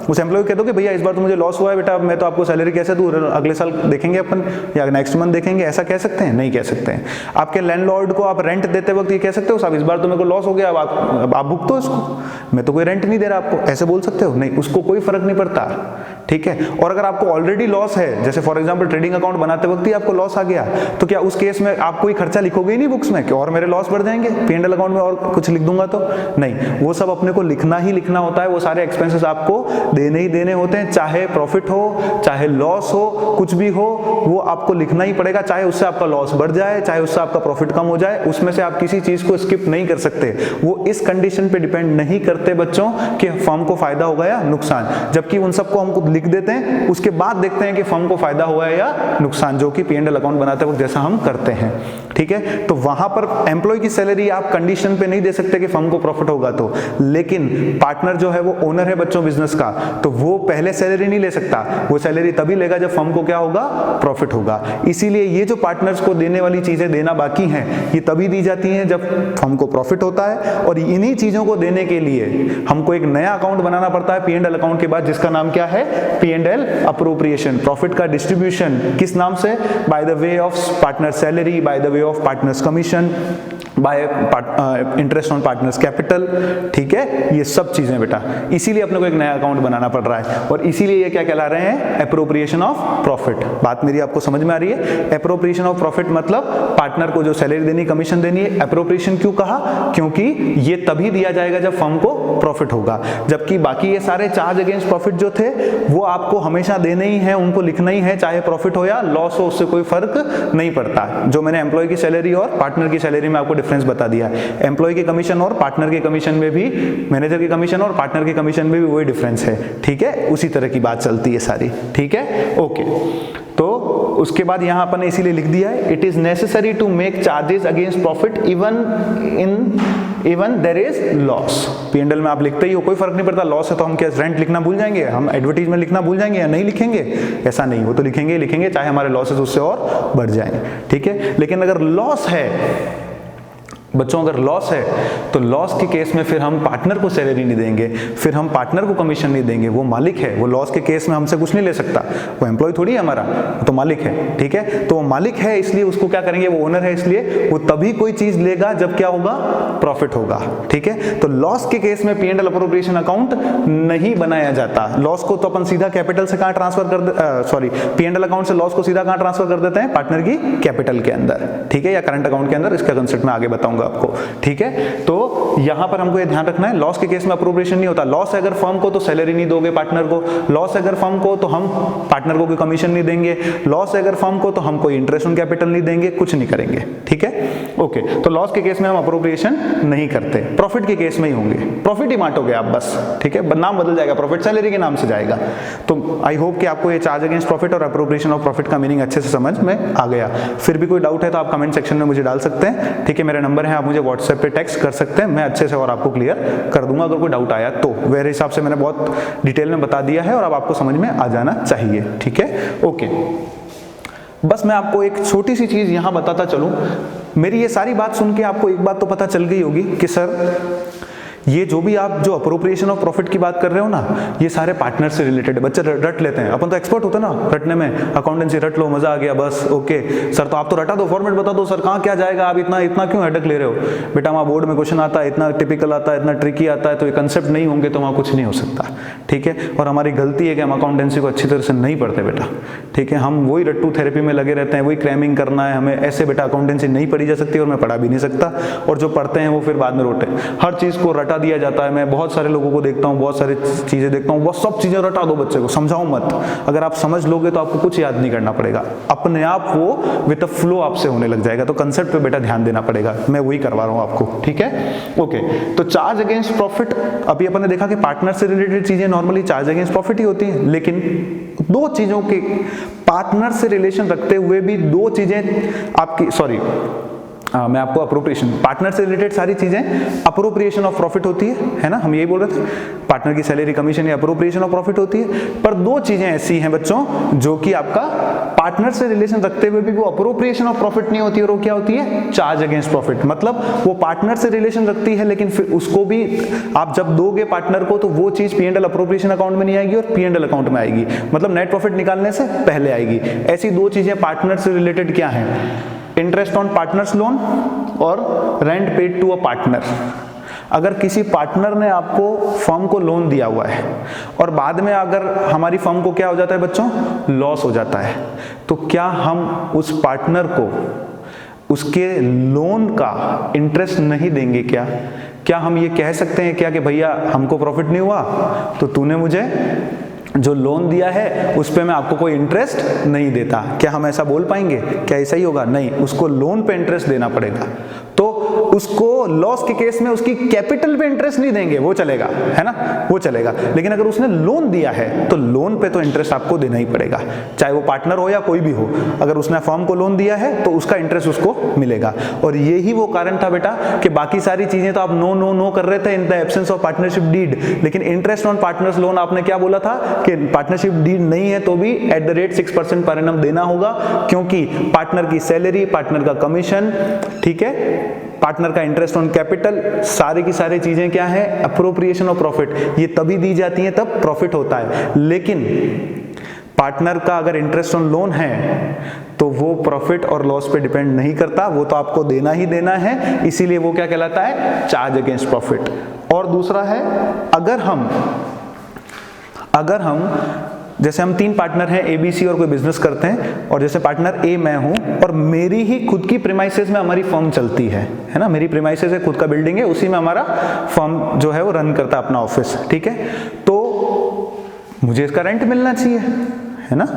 उस एम्प्लॉय को कह दो कि भैया इस बार तो मुझे लॉस हुआ है बेटा, मैं तो आपको सैलरी कैसे दूं, अगले साल देखेंगे अपन या नेक्स्ट मंथ देखेंगे, ऐसा कह सकते हैं? नहीं कह सकते हैं। आपके लैंडलॉर्ड को आप रेंट देते वक्त ये कह सकते हो साहब इस बार तो मेरे को लॉस हो गया, अब आप भुगतो इसको, मैं तो कोई रेंट नहीं दे रहा आपको, ऐसे बोल सकते हो? नहीं, उसको कोई फर्क नहीं पड़ता, ठीक है। और अगर आपको ऑलरेडी लॉस है, जैसे फॉर एग्जांपल ट्रेडिंग अकाउंट बनाते वक्त ही आपको लॉस आ गया, तो क्या उस केस में आप कोई खर्चा लिखोगे ही नहीं बुक्स में कि और मेरे लॉस बढ़ जाएंगे, P&L अकाउंट में और कुछ लिख दूंगा तो? नहीं, वो सब अपने को लिखना ही लिखना होता है। वो सारे एक्सपेंसेस आपको देने ही देने होते हैं, चाहे प्रॉफिट हो चाहे लॉस हो, कुछ भी हो वो आपको लिखना ही पड़ेगा। चाहे उससे आपका लॉस बढ़ जाए, चाहे उससे आपका प्रॉफिट कम हो जाए, उसमें से आप किसी चीज को स्किप नहीं कर सकते। वो इस कंडीशन पे डिपेंड नहीं करते बच्चों कि फर्म को फायदा होगा या नुकसान, जबकि उन सबको हम खुद लिख देते हैं, उसके बाद देखते हैं कि फर्म को फायदा हुआ है या नुकसान, जो कि P&L अकाउंट बनाते वक्त जैसा हम करते हैं, ठीक है। तो वहां पर एम्प्लॉय की सैलरी आप कंडीशन पे नहीं दे सकते कि फर्म को प्रॉफिट होगा तो, लेकिन पार्टनर जो है वो ओनर है बच्चों बिजनेस का, तो वो पहले सैलरी नहीं ले सकता, वो सैलरी तभी लेगा जब फर्म को क्या होगा, प्रॉफिट होगा। इसीलिए ये जो पार्टनर्स को देने वाली चीजें देना बाकी हैं, ये तभी दी जाती हैं जब फर्म को प्रॉफिट होता है। और इन्हीं चीजों को देने के लिए हमको एक नया अकाउंट बनाना पड़ता है P&L अकाउंट के बाद, जिसका नाम क्या है, P&L अप्रोप्रिएशन। प्रॉफिट का डिस्ट्रीब्यूशन किस नाम से, by the way of partner salary, by the way of partners commission, bye interest on partners capital, ठीक है। ये सब चीजें बेटा, इसीलिए अपने को एक नया अकाउंट बनाना पड़ रहा है, और इसीलिए ये क्या कहला रहे हैं, एप्रोप्रिएशन ऑफ प्रॉफिट। बात मेरी आपको समझ में आ रही है? एप्रोप्रिएशन ऑफ प्रॉफिट मतलब पार्टनर को जो सैलरी देनी, कमीशन देनी है। एप्रोप्रिएशन क्यों कहा? क्योंकि ये तभी दिया जाएगा जब फर्म को प्रॉफिट होगा, जबकि बाकी ये सारे चार्ज अगेंस्ट प्रॉफिट जो थे वो आपको हमेशा देने ही है, उनको लिखना ही है, चाहे प्रॉफिट हो या लॉस हो, उससे कोई फर्क नहीं पड़ता। जो मैंने एम्प्लॉय की सैलरी और पार्टनर की सैलरी में आपको डिफरेंस बता दिया, एम्प्लॉय के कमीशन और पार्टनर के कमीशन में भी, मैनेजर के कमीशन और पार्टनर के कमीशन में भी वही डिफरेंस है, ठीक है। उसी तरह की बात चलती है सारी, ठीक है, ओके। तो उसके बाद यहां अपन ने इसीलिए लिख दिया है, it is necessary to make charges against profit even there is loss. P&L में आप लिखते ही हो, कोई फर्क नहीं पड़ता, लॉस है तो हम क्या रेंट लिखना भूल जाएंगे, हम एडवर्टीज में लिखना भूल जाएंगे या नहीं लिखेंगे? ऐसा नहीं, वो तो लिखेंगे ही लिखेंगे, चाहे हमारे लॉसेस उससे और बढ़ जाए, ठीक है। लेकिन अगर लॉस है बच्चों, अगर लॉस है तो लॉस के केस में फिर हम पार्टनर को सैलरी नहीं देंगे, फिर हम पार्टनर को कमीशन नहीं देंगे, वो मालिक है, वो लॉस के केस में हमसे कुछ नहीं ले सकता, वो एम्प्लॉय थोड़ी है हमारा, तो मालिक है, ठीक है। तो वो मालिक है, इसलिए उसको क्या करेंगे, वो ओनर है, इसलिए वो तभी कोई चीज लेगा जब क्या होगा, प्रॉफिट होगा, ठीक है। तो लॉस के केस में P&L अप्रोप्रिएशन अकाउंट नहीं बनाया जाता। लॉस को तो अपन सीधा कैपिटल से कहां ट्रांसफर कर P&L अकाउंट से लॉस को सीधा कहां ट्रांसफर कर देते हैं, पार्टनर की कैपिटल के अंदर, ठीक है, या करंट अकाउंट के अंदर। इसका कंसेप्ट मैं आगे बताऊंगा आपको, ठीक है। तो यहां पर हमको ये ध्यान रखना है, लॉस के केस में अप्रोप्रिएशन नहीं होता। लॉस है अगर फर्म को तो सैलरी नहीं दोगे पार्टनर को, लॉस है अगर फर्म को तो हम पार्टनर को कोई कमीशन नहीं देंगे, लॉस है अगर फर्म को तो हम कोई इंटरेस्ट ऑन कैपिटल नहीं देंगे, कुछ नहीं करेंगे, ठीक है, ओके। तो लॉस के केस में हम अप्रोप्रिएशन नहीं करते, प्रॉफिट के केस में ही होंगे, प्रॉफिट ही बांटोगे आप बस, ठीक है, नाम बदल जाएगा, प्रॉफिट सैलरी के नाम से जाएगा। तो आई होप कि आपको ये चार्ज अगेंस्ट प्रॉफिट और अप्रोप्रिएशन ऑफ प्रॉफिट का मीनिंग अच्छे से समझ में आ गया। फिर भी कोई डाउट है तो आप कमेंट सेक्शन में मुझे डाल सकते हैं, ठीक है। मेरा नंबर है, आप मुझे व्हाट्सएप पे टेक्स्ट कर सकते हैं, मैं अच्छे से और आपको क्लियर कर दूंगा अगर कोई डाउट आया तो। मेरे हिसाब से मैंने बहुत डिटेल में बता दिया है और अब आपको समझ में आ जाना चाहिए, ठीक है, ओके। बस मैं आपको एक छोटी सी चीज यहां बताता चलूं, मेरी ये सारी बात सुन के आपको एक बात तो पता चल गई होगी कि सर ये जो भी आप जो अप्रोप्रिएशन ऑफ प्रॉफिट की बात कर रहे हो ना, ये सारे पार्टनर से रिलेटेड है। बच्चे रट लेते हैं, अपन तो एक्सपर्ट होते हैं ना रटने में, अकाउंटेंसी रट लो, मजा आ गया, बस ओके सर तो आप तो रटा दो, फॉर्मेट बता दो सर, कहाँ क्या जाएगा, आप इतना इतना क्यों हेडेक ले रहे हो। बेटा वहाँ बोर्ड में क्वेश्चन आता है, इतना टिपिकल आता है, इतना ट्रिकी आता है, तो ये कंसेप्ट नहीं होंगे तो वहाँ कुछ नहीं हो सकता, ठीक है। और हमारी गलती है कि हम अकाउंटेंसी को अच्छी तरह से नहीं पढ़ते बेटा, ठीक है। हम वही रट्टू थेरेपी में लगे रहते हैं, वही क्रैमिंग करना है हमें, ऐसे बेटा अकाउंटेंसी नहीं पढ़ी जा सकती और मैं पढ़ा भी नहीं सकता। और जो पढ़ते हैं वो फिर बाद में रोते हैं, हर चीज़ को रटा दिया जाता है। मैं बहुत सारे लोगों को देखता हूँ, बहुत सारी चीज़ें देखता हूँ, बस सब चीज़ें रटा दो बच्चे को, समझाओ मत। अगर आप समझ लोगे तो आपको कुछ याद नहीं करना पड़ेगा, अपने आप वो विद द फ्लो आपसे होने लग जाएगा। तो कंसेप्ट पे बेटा ध्यान देना पड़ेगा, मैं वही करवा रहा हूँ आपको, ठीक है। ओके, तो चार्ज अगेंस्ट प्रॉफिट, अभी अपन ने देखा कि पार्टनर से रिलेटेड चीजें नॉर्मली चार्ज अगेंस्ट प्रॉफिट ही होती हैं, लेकिन दो चीजों के पार्टनर से रिलेशन रखते हुए भी दो चीजें आपकी, सॉरी मैं आपको अप्रोप्रिएशन, पार्टनर से रिलेटेड सारी चीजें अप्रोप्रिएशन ऑफ प्रॉफिट होती है ना, हम यही बोल रहे थे, पार्टनर की सैलरी कमीशन या अप्रोप्रिएशन ऑफ प्रॉफिट होती है। पर दो चीजें ऐसी हैं बच्चों जो कि आपका पार्टनर से रिलेशन रखते हुए भी वो अप्रोप्रिएशन ऑफ प्रॉफिट नहीं होती है, और वो क्या होती है, चार्ज अगेंस्ट प्रॉफिट। मतलब वो पार्टनर से रिलेशन रखती है, लेकिन फिर उसको भी आप जब दोगे पार्टनर को तो वो चीज P&L अप्रोप्रिएशन अकाउंट में नहीं आएगी और P&L अकाउंट में आएगी, मतलब नेट प्रॉफिट निकालने से पहले आएगी। ऐसी दो चीजें पार्टनर से रिलेटेड क्या है, इंटरेस्ट ऑन पार्टनर्स लोन और rent paid to a partner. अगर किसी पार्टनर ने आपको फर्म को लोन दिया हुआ है और बाद में अगर हमारी फर्म को क्या हो जाता है बच्चों, लॉस हो जाता है, तो क्या हम उस पार्टनर को उसके लोन का इंटरेस्ट नहीं देंगे क्या? क्या हम ये कह सकते हैं क्या कि भैया हमको प्रॉफिट नहीं हुआ तो तूने मुझे जो लोन दिया है उस पे मैं आपको कोई इंटरेस्ट नहीं देता? क्या हम ऐसा बोल पाएंगे? क्या ऐसा ही होगा? नहीं, उसको लोन पे इंटरेस्ट देना पड़ेगा। तो उसको लॉस के केस में उसकी कैपिटल पे इंटरेस्ट नहीं देंगे, वो चलेगा, है ना, वो चलेगा। लेकिन अगर उसने लोन दिया है तो लोन पे तो इंटरेस्ट आपको देना ही पड़ेगा, चाहे वो पार्टनर हो या कोई भी हो। अगर उसने फर्म को लोन दिया है तो उसका इंटरेस्ट उसको मिलेगा। और यही वो कारण था बेटा कि बाकी सारी चीजें तो आप नो नो नो कर रहे थे in the absence of partnership deed, लेकिन इंटरेस्ट ऑन पार्टनर्स लोन आपने क्या बोला था कि पार्टनरशिप डीड नहीं है तो भी at the rate 6% per annum देना होगा, क्योंकि पार्टनर की सैलरी, पार्टनर का कमीशन, ठीक है, पार्टनर का इंटरेस्ट ऑन कैपिटल, सारी की सारी चीजें क्या है, अप्रोप्रिएशन ऑफ प्रॉफिट, ये तभी दी जाती है तब प्रॉफिट होता है। लेकिन पार्टनर का अगर इंटरेस्ट ऑन लोन है तो वो प्रॉफिट और लॉस पे डिपेंड नहीं करता, वो तो आपको देना ही देना है, इसीलिए वो क्या कहलाता है, चार्ज अगेंस्ट प्रॉफिट। और दूसरा है, अगर हम जैसे हम 3 पार्टनर हैं, ABC, और कोई बिजनेस करते हैं, और जैसे पार्टनर A मैं हूं और मेरी ही खुद की प्रीमाइसेस में हमारी फर्म चलती है ना, मेरी प्रीमाइसेस है, खुद का बिल्डिंग है, उसी में हमारा फर्म जो है वो रन करता है अपना ऑफिस, ठीक है। तो मुझे इसका रेंट मिलना चाहिए, है ना,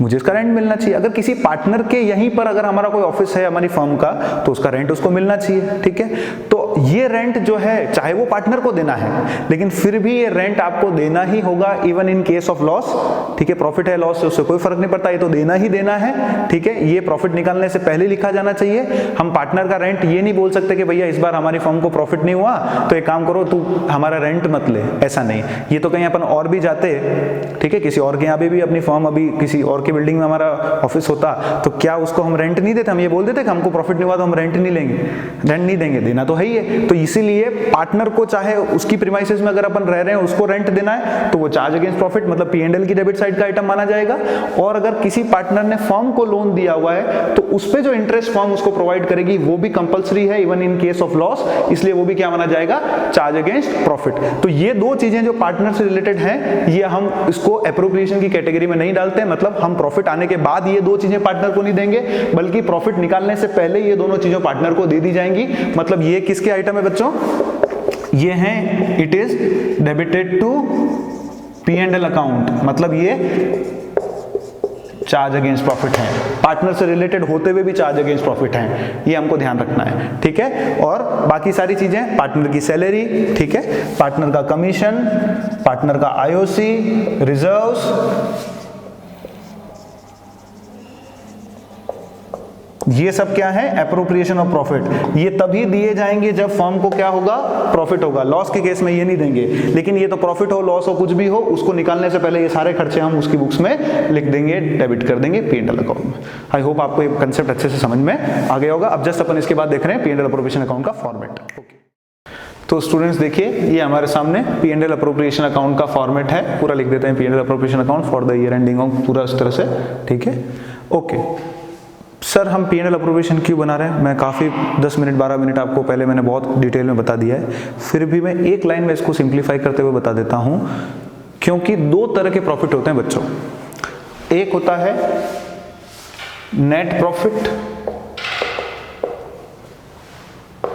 मुझे इसका रेंट मिलना चाहिए। अगर किसी पार्टनर के यहीं पर अगर हमारा कोई ऑफिस है हमारी फर्म का तो उसका रेंट उसको मिलना चाहिए, ठीक है। तो ये रेंट जो है चाहे वो पार्टनर को देना है, लेकिन फिर भी ये रेंट आपको देना ही होगा, even in case of loss, ठीक है। प्रॉफिट है लॉस है उससे कोई फर्क नहीं पड़ता, ये तो देना ही देना है, ठीक है। ये प्रॉफिट निकालने से पहले लिखा जाना चाहिए। हम पार्टनर का रेंट ये नहीं बोल सकते कि भैया इस बार हमारी फर्म को प्रॉफिट नहीं हुआ तो एक काम करो तू हमारा रेंट मत ले, ऐसा नहीं। ये तो कहीं अपन और भी जाते, ठीक है, किसी और के यहाँ भी अपनी फर्म, अभी किसी और की बिल्डिंग में हमारा ऑफिस होता तो क्या उसको हम रेंट नहीं देते, हम ये बोल देते कि हमको प्रॉफिट नहीं हुआ तो हम रेंट नहीं लेंगे, रेंट नहीं देंगे, देना तो है ही है। तो इसीलिए पार्टनर को चाहे उसकी प्रीमाइसेस में अगर अपन रह रहे हैं उसको रेंट देना है तो वो चार्ज अगेंस्ट प्रॉफिट, मतलब P&L की डेबिट साइड का आइटम माना जाएगा। और अगर किसी पार्टनर ने फर्म को लोन दिया हुआ है तो उस पे जो इंटरेस्ट फर्म उसको प्रोवाइड करेगी वो भी कंपलसरी है, even in case of loss, इसलिए वो भी क्या माना जाएगा, चार्ज अगेंस्ट प्रॉफिट। तो ये दो चीजें जो पार्टनर से रिलेटेड हैं, ये हम इसको एप्रोप्रिएशन की कैटेगरी में नहीं डालते, मतलब हम प्रॉफिट आने के बाद ये दो चीजें पार्टनर को नहीं देंगे, बल्कि प्रॉफिट निकालने से पहले ये दोनों चीजें पार्टनर को दे दी जाएंगी। मतलब ये किसके आइटम है बच्चों, ये हैं, it is debited to P&L account, मतलब ये चार्ज अगेंस्ट प्रॉफिट है, पार्टनर से रिलेटेड होते हुए भी चार्ज अगेंस्ट प्रॉफिट है, ये हमको ध्यान रखना है, ठीक है। और बाकी सारी चीजें, पार्टनर की सैलरी, ठीक है, पार्टनर का कमीशन, पार्टनर का IOC, रिजर्व्स, ये सब क्या है, एप्रोप्रिएशन ऑफ प्रॉफिट। ये तभी दिए जाएंगे जब फर्म को क्या होगा, प्रॉफिट होगा। लॉस के केस में ये नहीं देंगे, लेकिन ये तो प्रॉफिट हो लॉस हो कुछ भी हो, उसको निकालने से पहले ये सारे खर्चे हम उसकी बुक्स में लिख देंगे, डेबिट कर देंगे P&L अकाउंट में। आई होप आपको ये कंसेप्ट अच्छे से समझ में आ गया होगा। अब जस्ट अपन इसके बाद देख रहे हैं P&L अप्रोप्रिएशन अकाउंट का फॉर्मेट। तो स्टूडेंट्स देखिए, ये हमारे सामने P and L appropriation account का फॉर्मेट है, पूरा लिख देते हैं P and L appropriation account for the year ending of, पूरा इस तरह से, ठीक है। ओके सर, हम पी एंड एल अप्रोप्रिएशन क्यों बना रहे हैं? मैं काफ़ी 10 मिनट 12 मिनट आपको पहले मैंने बहुत डिटेल में बता दिया है, फिर भी मैं एक लाइन में इसको सिंप्लीफाई करते हुए बता देता हूँ, क्योंकि दो तरह के प्रॉफिट होते हैं बच्चों। एक होता है नेट प्रॉफिट,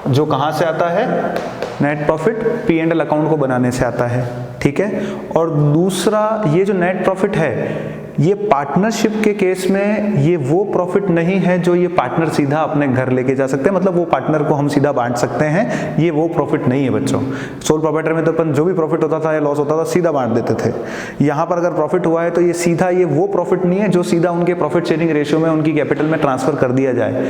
जो कहां से आता है? Net profit P and L account को बनाने से आता है, ठीक है। और दूसरा, ये जो नेट प्रॉफिट है, ये पार्टनरशिप के केस में ये वो प्रॉफिट नहीं है जो ये पार्टनर सीधा अपने घर लेके जा सकते हैं, मतलब वो पार्टनर को हम सीधा बांट सकते हैं, ये वो प्रॉफिट नहीं है बच्चों। सोल प्रोप्राइटर में तो अपन जो भी प्रॉफिट होता था या लॉस होता था सीधा बांट देते थे। यहाँ पर अगर प्रॉफिट हुआ है तो ये सीधा, ये वो प्रॉफिट नहीं है जो सीधा उनके प्रॉफिट शेयरिंग रेशियो में उनकी कैपिटल में ट्रांसफर कर दिया जाए।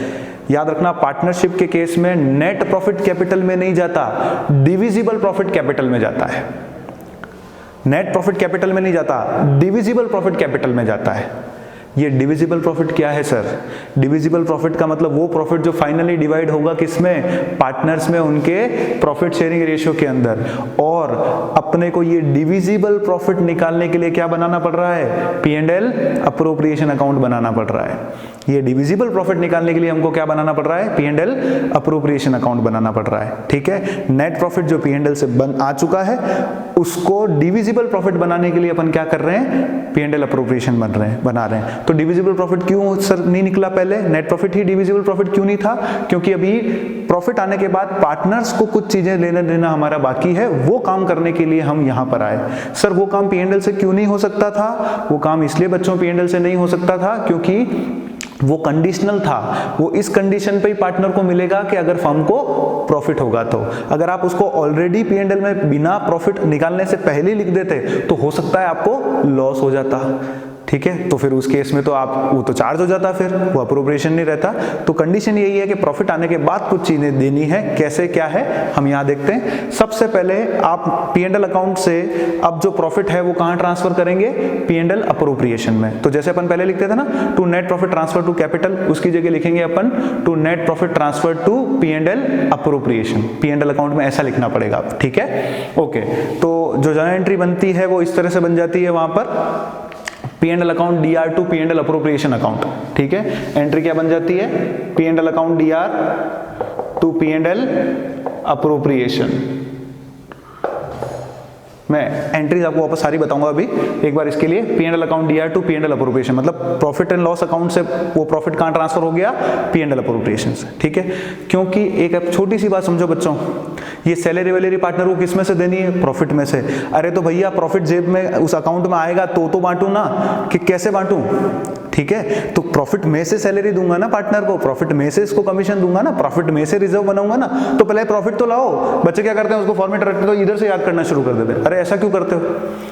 याद रखना, पार्टनरशिप के केस में नेट प्रॉफिट कैपिटल में नहीं जाता, डिविजिबल प्रॉफिट कैपिटल में जाता है। नेट प्रॉफिट कैपिटल में नहीं जाता, डिविजिबल प्रॉफिट कैपिटल में जाता है। ये डिविजिबल प्रॉफिट क्या है सर? डिविजिबल प्रॉफिट का मतलब वो प्रॉफिट जो फाइनली डिवाइड होगा किसमें? पार्टनर्स में, उनके प्रॉफिट शेयरिंग रेशियो के अंदर। और अपने को ये डिविजिबल प्रॉफिट निकालने के लिए क्या बनाना पड़ रहा है? P and L appropriation account बनाना पड़ रहा है। ये डिविजिबल प्रॉफिट निकालने के लिए हमको क्या बनाना पड़ रहा है? P and L appropriation account बनाना पड़ रहा है, ठीक है। नेट प्रॉफिट जो पी एंड एल से आ चुका है, उसको डिविजिबल प्रॉफिट बनाने के लिए अपन क्या कर रहे हैं? पी एंड एल अप्रोप्रिएशन बना रहे हैं। तो डिविजिबल प्रॉफिट क्यों सर नहीं निकला पहले? नेट प्रॉफिट ही डिविजिबल प्रॉफिट क्यों नहीं था? क्योंकि अभी प्रॉफिट आने के बाद पार्टनर्स को कुछ चीजें लेना देना हमारा बाकी है, वो काम करने के लिए हम यहां पर आए। सर वो काम पी एंड एल से क्यों नहीं हो सकता था? वो काम इसलिए बच्चों पी एंड एल से नहीं हो सकता था क्योंकि वो कंडीशनल था। वो इस कंडीशन पे ही पार्टनर को मिलेगा कि अगर फर्म को प्रॉफिट होगा तो। अगर आप उसको ऑलरेडी पी एंड एल में बिना प्रॉफिट निकालने से पहले ही लिख देते तो हो सकता है आपको लॉस हो जाता, ठीक है। तो फिर उस केस में तो आप, वो तो चार्ज हो जाता, फिर वो अप्रोप्रिएशन नहीं रहता। तो कंडीशन यही है कि प्रॉफिट आने के बाद कुछ चीजें देनी है। कैसे, क्या है, हम यहां देखते हैं। सबसे पहले आप पी एंड एल अकाउंट से अब जो प्रॉफिट है वो कहां ट्रांसफर करेंगे? पी एंड एल अप्रोप्रिएशन में। तो जैसे अपन पहले लिखते थे ना, to net profit transfer to capital, उसकी जगह लिखेंगे अपन to net profit transfer to P and L appropriation. P and L account में ऐसा लिखना पड़ेगा, ठीक है। ओके, तो जो जर्नल एंट्री बनती है वो इस तरह से बन जाती है वहां पर, P and L account D R to P and L appropriation account, ठीक है। एंट्री क्या बन जाती है? P and L account D R to P and L appropriation. मैं एंट्रीज आपको वापस सारी बताऊंगा अभी एक बार। इसके लिए P and L account D R to P and L appropriation, मतलब प्रॉफिट एंड लॉस अकाउंट से वो प्रॉफिट कहां ट्रांसफर हो गया? पी एंड एल अप्रोप्रिएशन से, ठीक है। क्योंकि एक छोटी सी बात समझो बच्चों, ये सैलरी वैलरी पार्टनर को किस में से देनी है? प्रॉफिट में से। अरे तो भैया प्रॉफिट जेब में उस अकाउंट में आएगा तो बांटू ना, कि कैसे बांटू, ठीक है। तो प्रॉफिट में से सैलरी दूंगा ना पार्टनर को, प्रॉफिट में से इसको कमीशन दूंगा ना, प्रॉफिट में से रिजर्व बनाऊंगा ना। तो पहले प्रॉफिट तो लाओ। बच्चे क्या करते हैं? उसको फॉर्मेट रखते तो इधर से याद करना शुरू कर देते हैं। अरे ऐसा क्यों करते हो?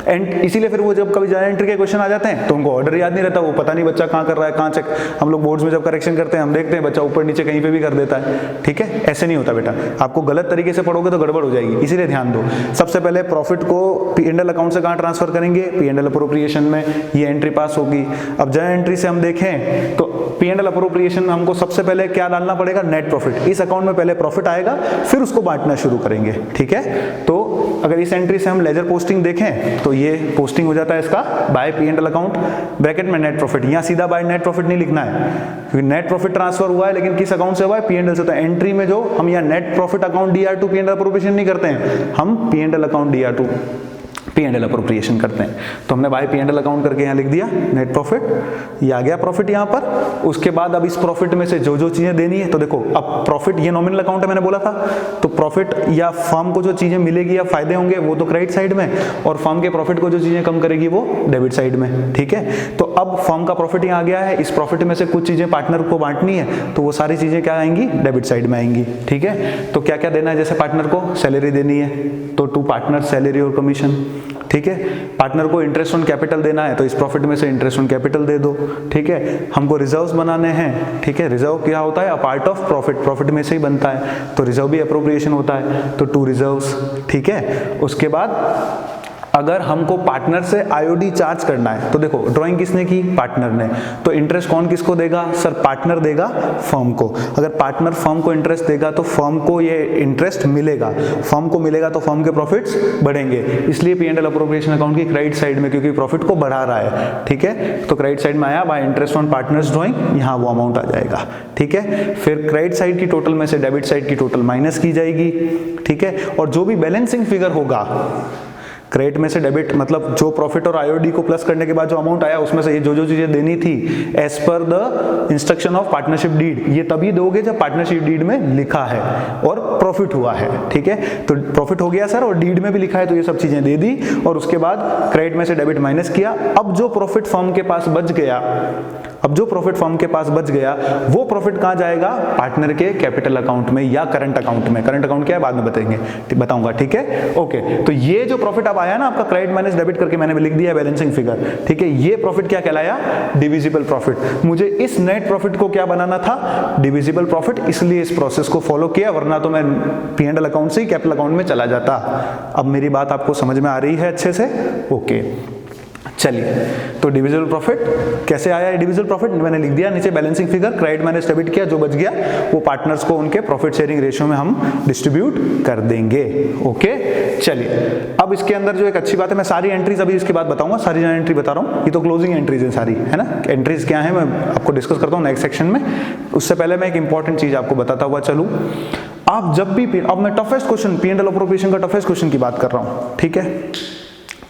एंड इसीलिए फिर वो जब कभी जर्नल एंट्री के क्वेश्चन आ जाते हैं तो उनको ऑर्डर याद नहीं रहता, वो पता नहीं बच्चा कहाँ कर रहा है, कहाँ चेक। हम लोग बोर्ड्स में जब करेक्शन करते हैं हम देखते हैं बच्चा ऊपर नीचे कहीं पे भी कर देता है, ठीक है। ऐसे नहीं होता बेटा, आपको गलत तरीके से पढ़ोगे तो गड़बड़ हो जाएगी, इसीलिए ध्यान दो। सबसे पहले प्रॉफिट को पी एंड एल अकाउंट से कहाँ ट्रांसफर करेंगे? पी एंड एल अप्रोप्रिएशन में। ये एंट्री पास होगी। अब जर्नल एंट्री से हम देखें तो पी एंड एल अप्रोप्रिएशन में हमको सबसे पहले क्या डालना पड़ेगा? Net profit. इस अकाउंट में पहले प्रॉफिट आएगा, फिर उसको बांटना शुरू करेंगे, ठीक है। तो अगर इस एंट्री से हम लेजर पोस्टिंग देखें तो ये पोस्टिंग हो जाता है इसका bye P and L account, bracket में नेट प्रॉफिट। यहाँ सीधा बाय नेट प्रॉफिट नहीं लिखना है क्योंकि नेट प्रॉफिट ट्रांसफर हुआ है, लेकिन किस अकाउंट से हुआ है? पी एंड एल से। तो एंट्री में जो हम यहाँ net profit account D R to P and L appropriation नहीं करते हैं, हम P and L account D R to P and L appropriation करते हैं। तो हमने by P and L account करके यहाँ लिख दिया नेट प्रॉफिट, ये आ गया प्रॉफिट यहाँ पर। उसके बाद अब इस प्रॉफिट में से जो जो चीजें देनी है, तो देखो अब प्रॉफिट ये नॉमिनल अकाउंट है मैंने बोला था, तो प्रॉफिट या फर्म को जो चीजें मिलेगी या फायदे होंगे वो तो क्रेडिट साइड में, और फर्म के प्रॉफिट को जो चीजें कम करेगी वो डेबिट साइड में, ठीक है। तो अब फर्म का प्रॉफिट यहाँ आ गया है, इस प्रॉफिट में से कुछ चीजें पार्टनर को बांटनी है, तो वो सारी चीजें क्या आएंगी? डेबिट साइड में आएंगी, ठीक है। तो क्या क्या देना है? जैसे पार्टनर को सैलरी देनी है तो टू पार्टनर सैलरी और कमीशन, ठीक है। पार्टनर को इंटरेस्ट ऑन कैपिटल देना है तो इस प्रॉफिट में से इंटरेस्ट ऑन कैपिटल दे दो, ठीक है। हमको रिजर्व्स बनाने हैं, ठीक है। रिजर्व क्या होता है? A part of profit, profit में से ही बनता है, तो रिजर्व भी अप्रोप्रिएशन होता है, तो टू रिजर्व्स, ठीक है। उसके बाद अगर हमको पार्टनर से आईओडी चार्ज करना है तो देखो ड्राइंग किसने की, पार्टनर ने, तो इंटरेस्ट कौन किसको देगा सर, पार्टनर देगा फर्म को। अगर पार्टनर फर्म को इंटरेस्ट देगा तो फर्म को ये इंटरेस्ट मिलेगा, फर्म को मिलेगा तो फर्म के प्रॉफिट्स बढ़ेंगे, इसलिए P&L अप्रोप्रिएशन अकाउंट की क्रेडिट साइड में, क्योंकि प्रॉफिट को बढ़ा रहा है, ठीक है, तो क्रेडिट साइड में आया bye interest on partners drawing, यहाँ वो अमाउंट आ जाएगा, ठीक है। फिर क्रेडिट साइड की टोटल में से डेबिट साइड की टोटल माइनस की जाएगी, ठीक है, और जो भी बैलेंसिंग फिगर होगा क्रेडिट में से डेबिट, मतलब जो प्रॉफिट और आईओडी को प्लस करने के बाद जो अमाउंट आया उसमें से ये जो चीजें देनी थी as per the instruction of partnership deed, ये तभी दोगे जब पार्टनरशिप डीड में लिखा है और प्रॉफिट हुआ है, ठीक है। तो प्रॉफिट हो गया सर और डीड में भी लिखा है तो ये सब चीजें दे दी और उसके बाद क्रेडिट में से डेबिट माइनस किया। अब जो प्रॉफिट फर्म के पास बच गया, अब जो प्रॉफिट फर्म के पास बच गया वो प्रॉफिट कहां जाएगा, पार्टनर के कैपिटल अकाउंट में या करंट अकाउंट में। करंट अकाउंट क्या है बाद में बताऊंगा, ठीक है, ओके। तो ये जो प्रॉफिट अब आया ना आपका क्रेडिट माइनस डेबिट करके मैंने लिख दिया बैलेंसिंग फिगर, ठीक है, ये प्रॉफिट क्या कहलाया, डिविजिबल प्रॉफिट। मुझे इस नेट प्रॉफिट को क्या बनाना था, डिविजिबल प्रॉफिट, इसलिए इस प्रोसेस को फॉलो किया, वरना तो मैं P&L अकाउंट से ही कैपिटल अकाउंट में चला जाता। अब मेरी बात आपको समझ में आ रही है अच्छे से, ओके। चलिए, तो डिविजिबल प्रॉफिट कैसे आया है, डिविजिबल प्रॉफिट मैंने लिख दिया नीचे balancing figure, credit minus debit किया, जो बच गया वो पार्टनर्स को उनके प्रॉफिट शेयरिंग रेशियो में हम डिस्ट्रीब्यूट कर देंगे, ओके। चलिए, अब इसके अंदर जो एक अच्छी बात है, मैं सारी एंट्रीज अभी इसके बाद बताऊंगा, सारी एंट्री बता रहा हूँ, ये तो क्लोजिंग एंट्रीज है सारी, है ना। एंट्रीज क्या है मैं आपको डिस्कस करता हूँ नेक्स्ट सेक्शन में। उससे पहले मैं एक इंपॉर्टेंट चीज आपको बताता हुआ चलूँ, आप जब भी, अब मैं टफेस्ट क्वेश्चन P&L अप्रोप्रिएशन का टफेस्ट क्वेश्चन की बात कर रहा हूँ, ठीक है,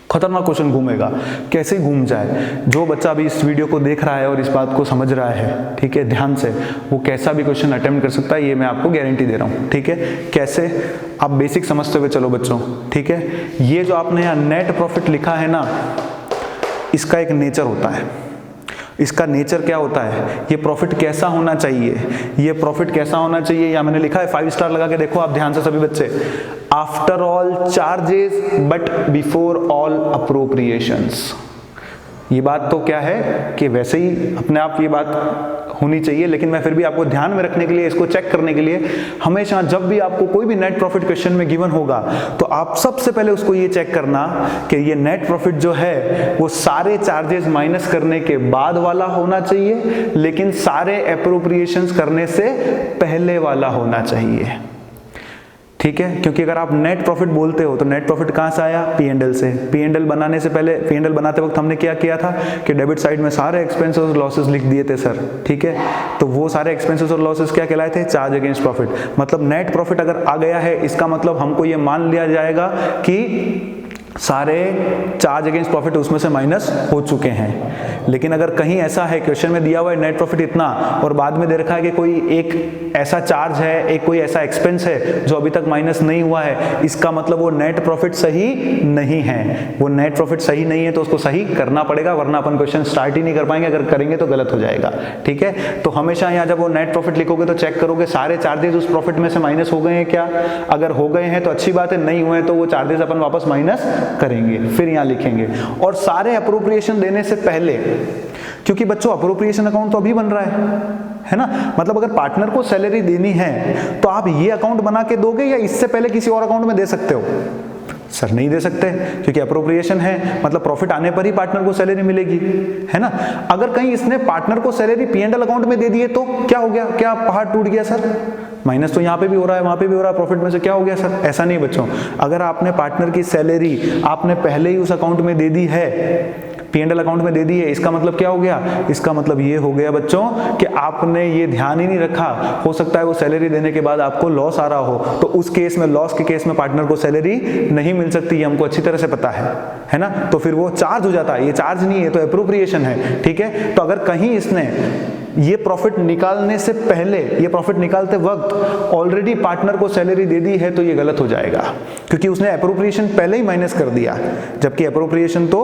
खतरनाक क्वेश्चन घूमेगा, कैसे घूम जाए। जो बच्चा अभी इस वीडियो को देख रहा है और इस बात को समझ रहा है, ठीक है, ध्यान से, वो कैसा भी क्वेश्चन अटेम्प्ट कर सकता है, ये मैं आपको गारंटी दे रहा हूँ, ठीक है। कैसे, आप बेसिक समझते हुए चलो बच्चों, ठीक है। ये जो आपने यहाँ नेट प्रॉफिट लिखा है ना, इसका एक नेचर होता है, इसका नेचर क्या होता है, ये प्रॉफिट कैसा होना चाहिए, ये प्रॉफिट कैसा होना चाहिए, या मैंने लिखा है 5 स्टार लगा के देखो आप ध्यान से सभी बच्चे, after all charges but before all appropriations. ये बात तो क्या है कि वैसे ही अपने आप ये बात होनी चाहिए, लेकिन मैं फिर भी आपको ध्यान में रखने के लिए, इसको चेक करने के लिए, हमेशा जब भी आपको कोई भी नेट प्रॉफिट क्वेश्चन में गिवन होगा तो आप सबसे पहले उसको ये चेक करना कि ये नेट प्रॉफिट जो है वो सारे चार्जेस माइनस करने के बाद वाला होना चाहिए, लेकिन सारे एप्रोप्रिएशंस करने से पहले वाला होना चाहिए, ठीक है। क्योंकि अगर आप नेट प्रॉफिट बोलते हो तो नेट प्रॉफिट कहां से आया, P&L से। P&L बनाने से पहले, P&L बनाते वक्त हमने क्या किया था कि डेबिट साइड में सारे एक्सपेंसेस और लॉसेस लिख दिए थे सर, ठीक है। तो वो सारे एक्सपेंसेस और लॉसेस क्या कहलाए थे, चार्ज अगेंस्ट प्रॉफिट। मतलब नेट प्रॉफिट अगर आ गया है, इसका मतलब हमको ये मान लिया जाएगा कि सारे चार्ज अगेंस्ट प्रॉफिट उसमें से माइनस हो चुके हैं। लेकिन अगर कहीं ऐसा है, क्वेश्चन में दिया हुआ है नेट प्रॉफिट इतना और बाद में दे रखा है कि कोई एक ऐसा चार्ज है, एक कोई ऐसा एक्सपेंस है जो अभी तक माइनस नहीं हुआ है, इसका मतलब वो नेट प्रॉफिट सही नहीं है। वो नेट प्रॉफिट सही नहीं है तो उसको सही करना पड़ेगा, वरना अपन क्वेश्चन स्टार्ट ही नहीं कर पाएंगे, अगर करेंगे तो गलत हो जाएगा, ठीक है। तो हमेशा यहाँ जब वो नेट प्रॉफिट लिखोगे तो चेक करोगे सारे चार्जेस उस प्रॉफिट में से माइनस हो गए हैं क्या। अगर हो गए हैं तो अच्छी बात है, नहीं हुए हैं तो वो चार्जेस अपन वापस माइनस करेंगे, फिर यहां लिखेंगे। और सारे अप्रोप्रिएशन देने से पहले, क्योंकि बच्चों अप्रोप्रिएशन अकाउंट तो अभी बन रहा है ना, मतलब अगर पार्टनर को सैलरी देनी है तो आप ये अकाउंट बना के दोगे या इससे पहले किसी और अकाउंट में दे सकते हो, सर नहीं दे सकते, क्योंकि अप्रोप्रिएशन है, मतलब प्रॉफिट आने पर ही पार्टनर को सैलरी मिलेगी, है ना। अगर कहीं इसने पार्टनर को सैलरी P&L अकाउंट में दे दी है तो क्या हो गया, क्या पहाड़ टूट गया सर, माइनस तो यहाँ पे भी हो रहा है, वहां पे भी हो रहा है, प्रॉफिट में से क्या हो गया सर। ऐसा नहीं बच्चों, अगर आपने पार्टनर की सैलरी आपने पहले ही उस अकाउंट में दे दी है, P&L अकाउंट में दे दी है, इसका मतलब क्या हो गया, इसका मतलब ये हो गया बच्चों कि आपने ये ध्यान ही नहीं रखा। हो सकता है वो सैलरी देने के बाद आपको लॉस आ रहा हो, तो उस केस में, लॉस के केस में पार्टनर को सैलरी नहीं मिल सकती, ये हमको अच्छी तरह से पता है ना। तो फिर वो चार्ज हो जाता है, ये चार्ज नहीं है तो एप्रोप्रिएशन है, ठीक है। तो अगर कहीं इसने ये प्रॉफिट निकालने से पहले, ये प्रॉफिट निकालते वक्त ऑलरेडी पार्टनर को सैलरी दे दी है तो ये गलत हो जाएगा, क्योंकि उसने एप्रोप्रिएशन पहले ही माइनस कर दिया, जबकि एप्रोप्रिएशन तो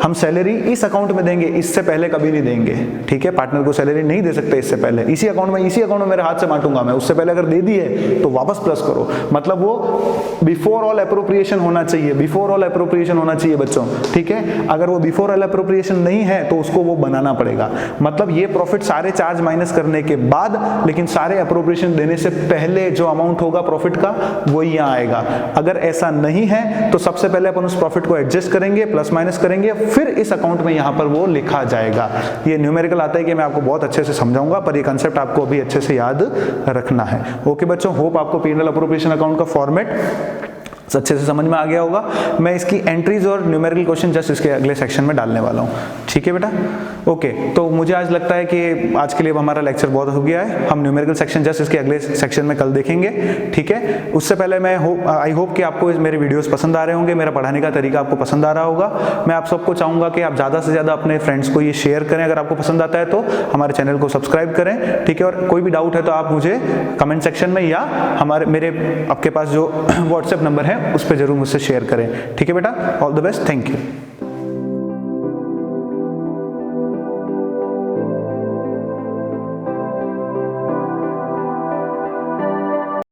हम सैलरी इस अकाउंट में देंगे, इससे पहले कभी नहीं देंगे, ठीक है। पार्टनर को सैलरी नहीं दे सकते इससे पहले, इसी अकाउंट में मेरे हाथ से बांटूंगा मैं, उससे पहले अगर दे दी है तो वापस प्लस करो, मतलब वो बिफोर ऑल अप्रोप्रिएशन होना चाहिए, बिफोर ऑल अप्रोप्रिएशन होना चाहिए बच्चों, ठीक है। अगर वो बिफोर ऑल अप्रोप्रिएशन नहीं है तो उसको वो बनाना पड़ेगा। मतलब ये प्रॉफिट सारे चार्ज माइनस करने के बाद, लेकिन सारे अप्रोप्रिएशन देने से पहले जो अमाउंट होगा प्रॉफिट का वो यहाँ आएगा। अगर ऐसा नहीं है तो सबसे पहले अपन उस प्रॉफिट को एडजस्ट करेंगे, प्लस माइनस करेंगे, फिर इस अकाउंट में यहाँ पर वो लिखा जाएगा। ये न्यूमेरिकल आता है कि मैं आपको बहुत अच्छे से समझाऊंगा, पर ये कंसेप्ट आपको अभी अच्छे से याद रखना है। ओके बच्चों, होप आपको P&L अप्रोप्रिएशन अकाउंट का फॉर्मेट अच्छे से समझ में आ गया होगा। मैं इसकी एंट्रीज और न्यूमेरिकल क्वेश्चन जस्ट इसके अगले सेक्शन में डालने वाला हूँ, ठीक है बेटा। ओके, तो मुझे आज लगता है कि आज के लिए हमारा लेक्चर बहुत हो गया है। हम न्यूमेरिकल सेक्शन जस्ट इसके अगले सेक्शन में कल देखेंगे, ठीक है। उससे पहले मैं आई होप कि आपको मेरे वीडियोस पसंद आ रहे होंगे, मेरा पढ़ाने का तरीका आपको पसंद आ रहा होगा। मैं आप सबको चाहूँगा कि आप ज़्यादा से ज़्यादा अपने फ्रेंड्स को ये शेयर करें। अगर आपको पसंद आता है तो हमारे चैनल को सब्सक्राइब करें, ठीक है। और कोई भी डाउट है तो आप मुझे कमेंट सेक्शन में या मेरे आपके पास जो व्हाट्सएप नंबर है उस पर जरूर मुझसे शेयर करें, ठीक है बेटा। All the best, thank you.